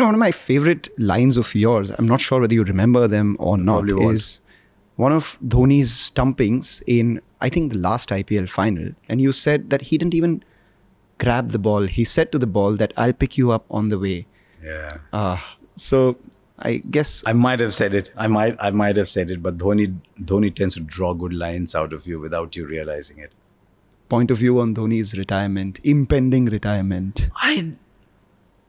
One of my favorite lines of yours, I'm not sure whether you remember them or not, is one of Dhoni's stumpings in, I think, the last IPL final. And you said that he didn't even grab the ball. He said to the ball that I'll pick you up on the way. Yeah. So I guess I might have said it. I might have said it, but Dhoni tends to draw good lines out of you without you realizing it. Point of view on Dhoni's retirement, impending retirement.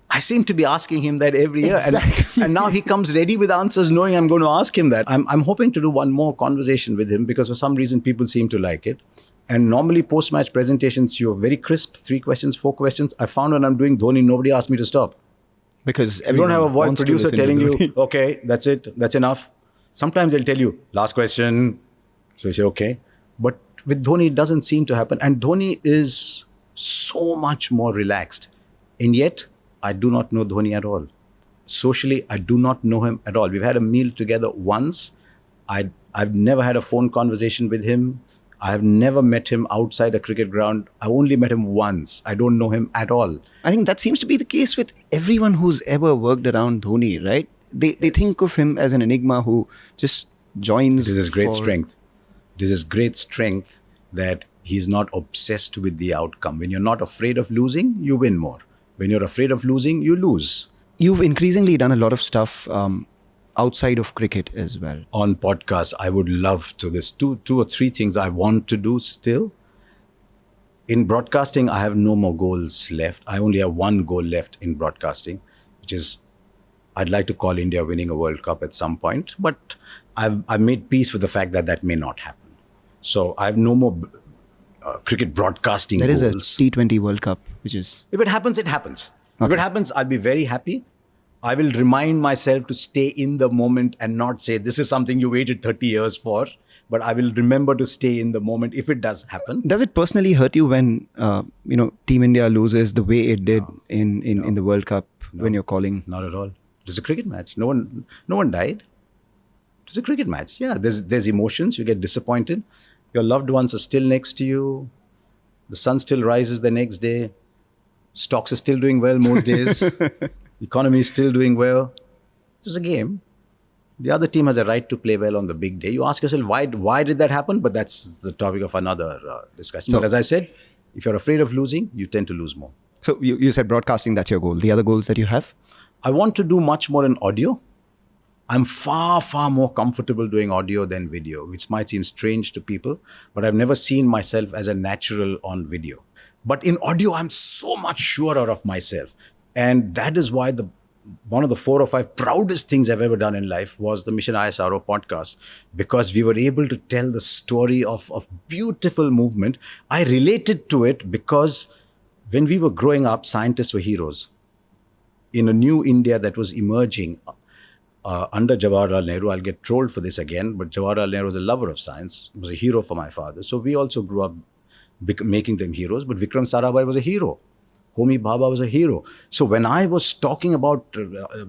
I seem to be asking him that every year. Exactly. And now he comes ready with answers knowing I'm going to ask him that. I'm hoping to do one more conversation with him because for some reason people seem to like it. And normally post-match presentations, you're very crisp, 3 questions, 4 questions. I found when I'm doing Dhoni, nobody asked me to stop. Because you don't have a voice producer telling you, okay, that's it, that's enough. Sometimes they'll tell you, last question. So you say, okay. But with Dhoni, it doesn't seem to happen. And Dhoni is so much more relaxed. And yet, I do not know Dhoni at all. Socially, I do not know him at all. We've had a meal together once. I've never had a phone conversation with him. I have never met him outside a cricket ground. I only met him once. I don't know him at all. I think that seems to be the case with everyone who's ever worked around Dhoni, right? They think of him as an enigma who just joins. It is his great strength. It is his great strength that he's not obsessed with the outcome. When you're not afraid of losing, you win more. When you're afraid of losing, you lose. You've increasingly done a lot of stuff outside of cricket as well. On podcasts, I would love to. There's two or three things I want to do still. In broadcasting, I have no more goals left. I only have one goal left in broadcasting, which is I'd like to call India winning a World Cup at some point. But I've made peace with the fact that that may not happen. So I have no more cricket broadcasting goals. There is a T20 World Cup, which is... If it happens, it happens. Okay. If it happens, I'll be very happy. I will remind myself to stay in the moment and not say, this is something you waited 30 years for. But I will remember to stay in the moment if it does happen. Does it personally hurt you when, Team India loses the way it did in the World Cup when you're calling? Not at all. It was a cricket match. No one died. It was a cricket match. Yeah, there's emotions. You get disappointed. Your loved ones are still next to you. The sun still rises the next day. Stocks are still doing well most days. The economy is still doing well. It was a game. The other team has a right to play well on the big day. You ask yourself, why did that happen? But that's the topic of another discussion. So, but as I said, if you're afraid of losing, you tend to lose more. So you said broadcasting, that's your goal. The other goals that you have? I want to do much more in audio. I'm far, far more comfortable doing audio than video, which might seem strange to people, but I've never seen myself as a natural on video. But in audio, I'm so much surer of myself. And that is why one of the 4 or 5 proudest things I've ever done in life was the Mission ISRO podcast, because we were able to tell the story of beautiful movement. I related to it because when we were growing up, scientists were heroes. In a new India that was emerging under Jawaharlal Nehru, I'll get trolled for this again, but Jawaharlal Nehru was a lover of science, was a hero for my father. So we also grew up making them heroes, but Vikram Sarabhai was a hero. Homi Bhabha was a hero. So when I was talking about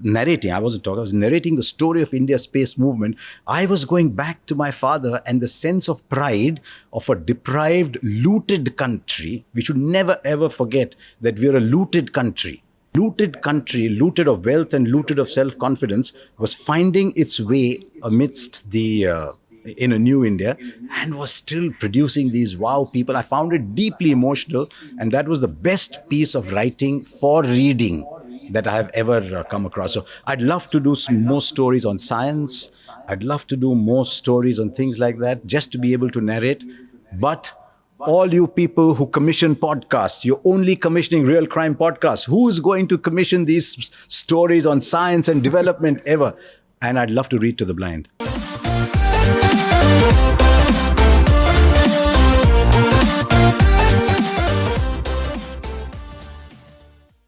narrating, I was narrating the story of India's space movement, I was going back to my father and the sense of pride of a deprived, looted country. We should never ever forget that we are a looted country. Looted country, looted of wealth and looted of self-confidence, was finding its way amidst in a new India and was still producing these wow people. I found it deeply emotional, and that was the best piece of writing for reading that I have ever come across. So I'd love to do some more stories on science. I'd love to do more stories on things like that, just to be able to narrate. But all you people who commission podcasts, you're only commissioning real crime podcasts. Who is going to commission these stories on science and development ever? And I'd love to read to the blind.